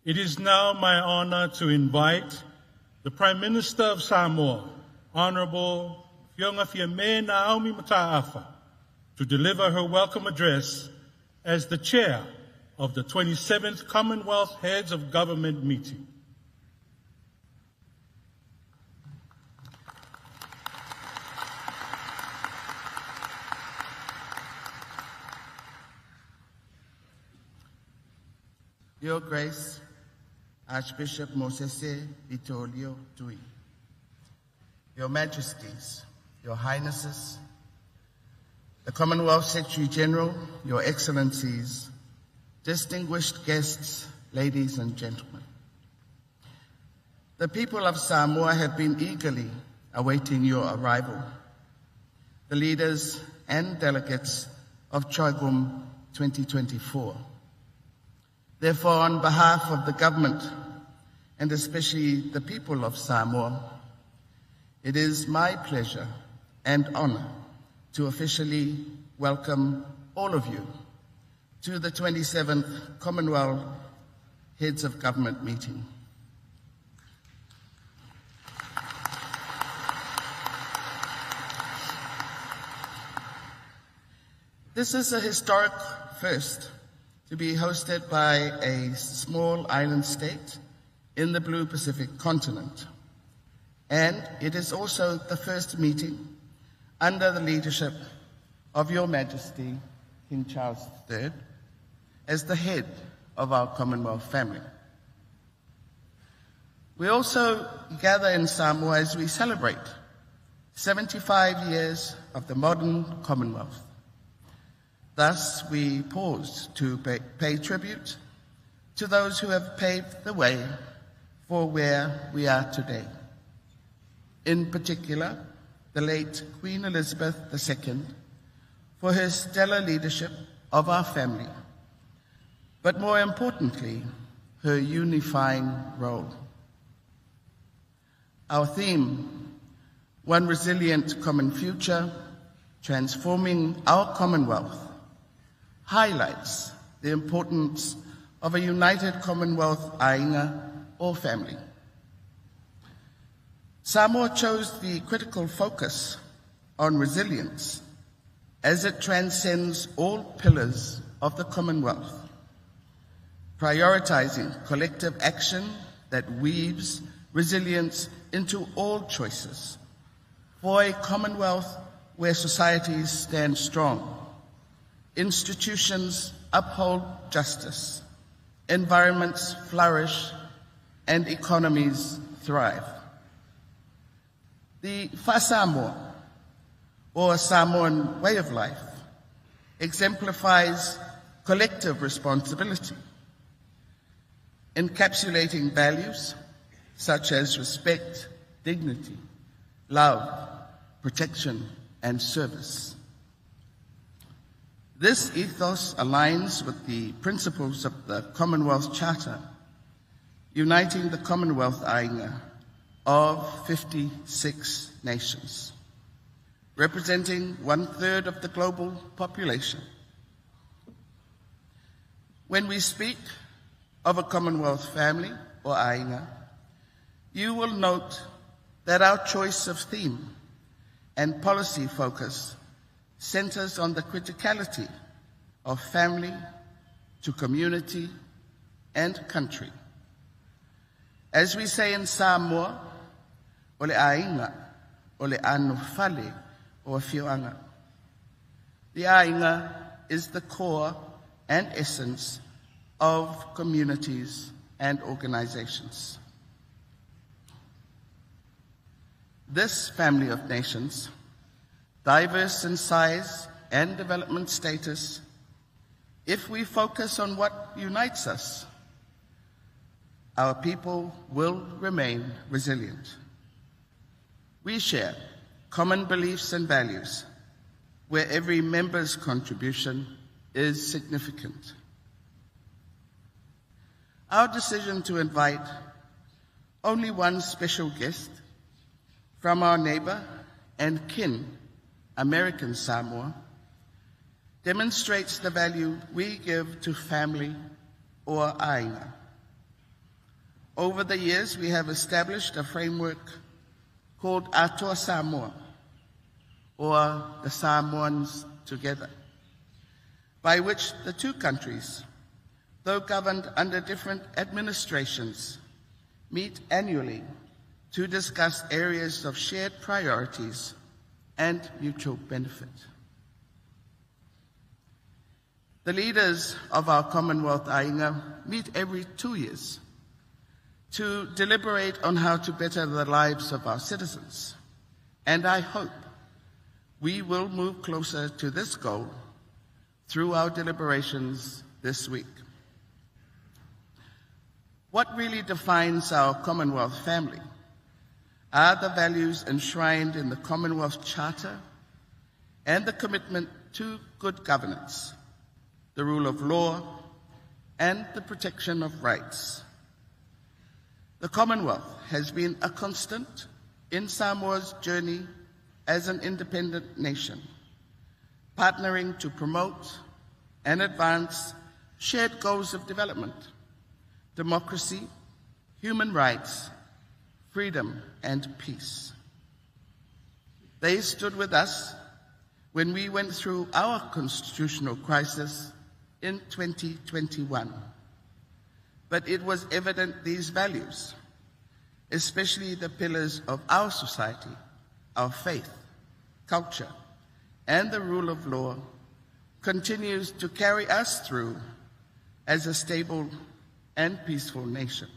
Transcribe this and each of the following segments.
It is now my honor to invite the Prime Minister of Samoa, Honorable Fiame Naomi Mataafa, to deliver her welcome address as the chair of the 27th Commonwealth Heads of Government meeting. Your Grace, Archbishop Mosese Vitolio Tui, Your Majesties, Your Highnesses, the Commonwealth Secretary General, Your Excellencies, distinguished guests, ladies and gentlemen. The people of Samoa have been eagerly awaiting your arrival. The leaders and delegates of CHOGM 2024. Therefore, on behalf of the government, and especially the people of Samoa, it is my pleasure and honor to officially welcome all of you to the 27th Commonwealth Heads of Government meeting. This is a historic first to be hosted by a small island state in the Blue Pacific continent. And it is also the first meeting under the leadership of Your Majesty, King Charles III, as the head of our Commonwealth family. We also gather in Samoa as we celebrate 75 years of the modern Commonwealth. Thus, we pause to pay tribute to those who have paved the way for where we are today. In particular, the late Queen Elizabeth II, for her stellar leadership of our family, but more importantly, her unifying role. Our theme, One Resilient Common Future, Transforming Our Commonwealth, highlights the importance of a united Commonwealth ainga or family. Samoa chose the critical focus on resilience as it transcends all pillars of the Commonwealth, prioritizing collective action that weaves resilience into all choices for a Commonwealth where societies stand strong, institutions uphold justice, environments flourish, and economies thrive. The Fa Samoa, or Samoan way of life, exemplifies collective responsibility, encapsulating values such as respect, dignity, love, protection, and service. This ethos aligns with the principles of the Commonwealth Charter, uniting the Commonwealth ainga of 56 nations, representing 1/3 of the global population. When we speak of a Commonwealth family or ainga, you will note that our choice of theme and policy focus centers on the criticality of family to community and country. As we say in Samoa, ole ainga, ole anu fale, o whioanga. The ainga is the core and essence of communities and organizations. This family of nations, diverse in size and development status, if we focus on what unites us, our people will remain resilient. We share common beliefs and values where every member's contribution is significant. Our decision to invite only one special guest from our neighbor and kin, American Samoa, demonstrates the value we give to family or ainga. Over the years, we have established a framework called Atua Samoa, or the Samoans Together, by which the two countries, though governed under different administrations, meet annually to discuss areas of shared priorities and mutual benefit. The leaders of our Commonwealth Ainga meet every 2 years to deliberate on how to better the lives of our citizens, and I hope we will move closer to this goal through our deliberations this week. What really defines our Commonwealth family are the values enshrined in the Commonwealth Charter and the commitment to good governance, the rule of law, and the protection of rights. The Commonwealth has been a constant in Samoa's journey as an independent nation, partnering to promote and advance shared goals of development, democracy, human rights, freedom, and peace. They stood with us when we went through our constitutional crisis in 2021. But it was evident these values, especially the pillars of our society, our faith, culture, and the rule of law, continues to carry us through as a stable and peaceful nation.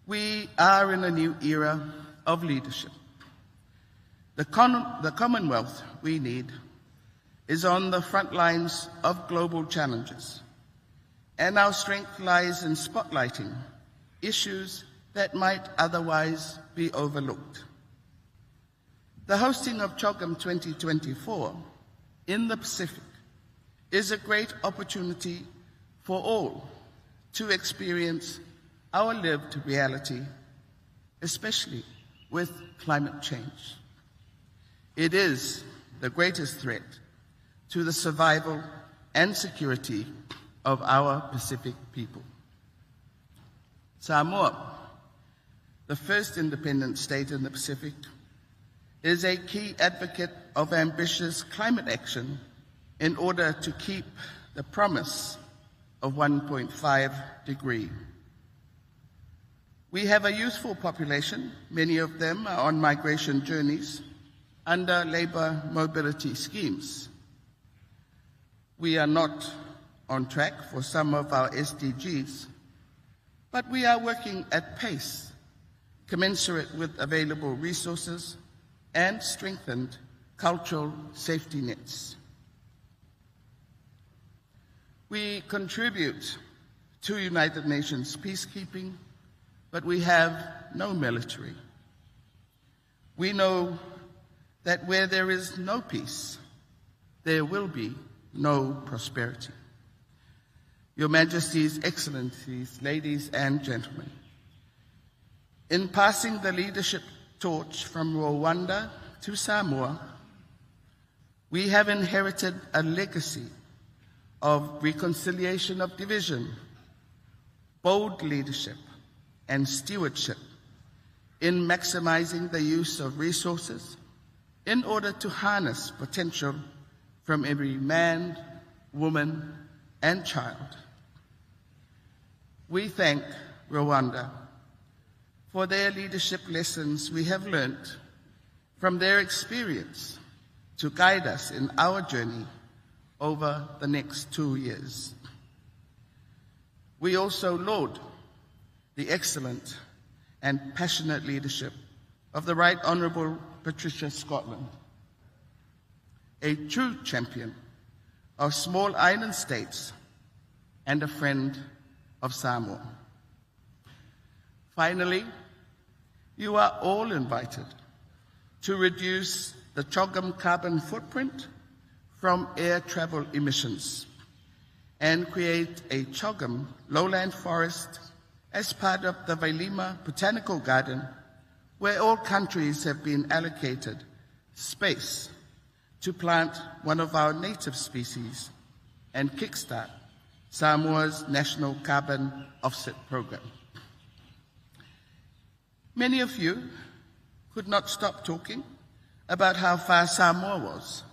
We are in a new era of leadership. The Commonwealth we need is on the front lines of global challenges, and our strength lies in spotlighting issues that might otherwise be overlooked. The hosting of CHOGM 2024 in the Pacific is a great opportunity for all to experience our lived reality, especially with climate change. It is the greatest threat to the survival and security of our Pacific people. Samoa, the first independent state in the Pacific, is a key advocate of ambitious climate action in order to keep the promise of 1.5 degree. We have a youthful population. Many of them are on migration journeys under labor mobility schemes. We are not on track for some of our SDGs, but we are working at pace, commensurate with available resources and strengthened cultural safety nets. We contribute to United Nations peacekeeping, but we have no military. We know that where there is no peace, there will be no prosperity. Your Majesties, Excellencies, ladies and gentlemen, in passing the leadership torch from Rwanda to Samoa, we have inherited a legacy of reconciliation of division, bold leadership, and stewardship in maximizing the use of resources in order to harness potential from every man, woman, and child. We thank Rwanda for their leadership lessons we have learned from their experience to guide us in our journey over the next 2 years. We also laud the excellent and passionate leadership of the Right Honourable Patricia Scotland, a true champion of small island states and a friend of Samoa. Finally, you are all invited to reduce the CHOGM carbon footprint from air travel emissions and create a CHOGM lowland forest as part of the Vailima Botanical Garden, where all countries have been allocated space to plant one of our native species and kickstart Samoa's national carbon offset program. Many of you could not stop talking about how far Samoa was.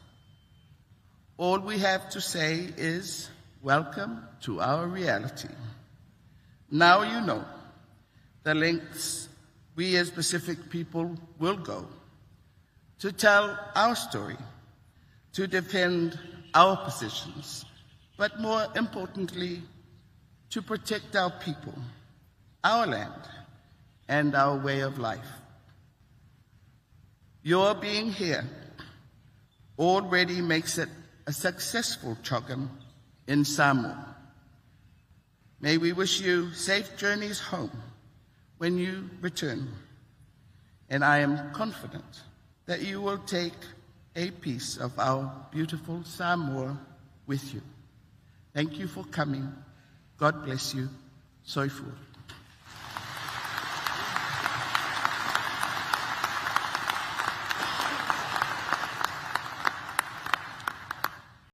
All we have to say is, welcome to our reality. Now you know the lengths we as Pacific people will go to tell our story, to defend our positions, but more importantly, to protect our people, our land, and our way of life. Your being here already makes it a successful CHOGM in Samoa. May we wish you safe journeys home when you return, and I am confident that you will take a piece of our beautiful Samoa with you. Thank you for coming. God bless you. Soifua.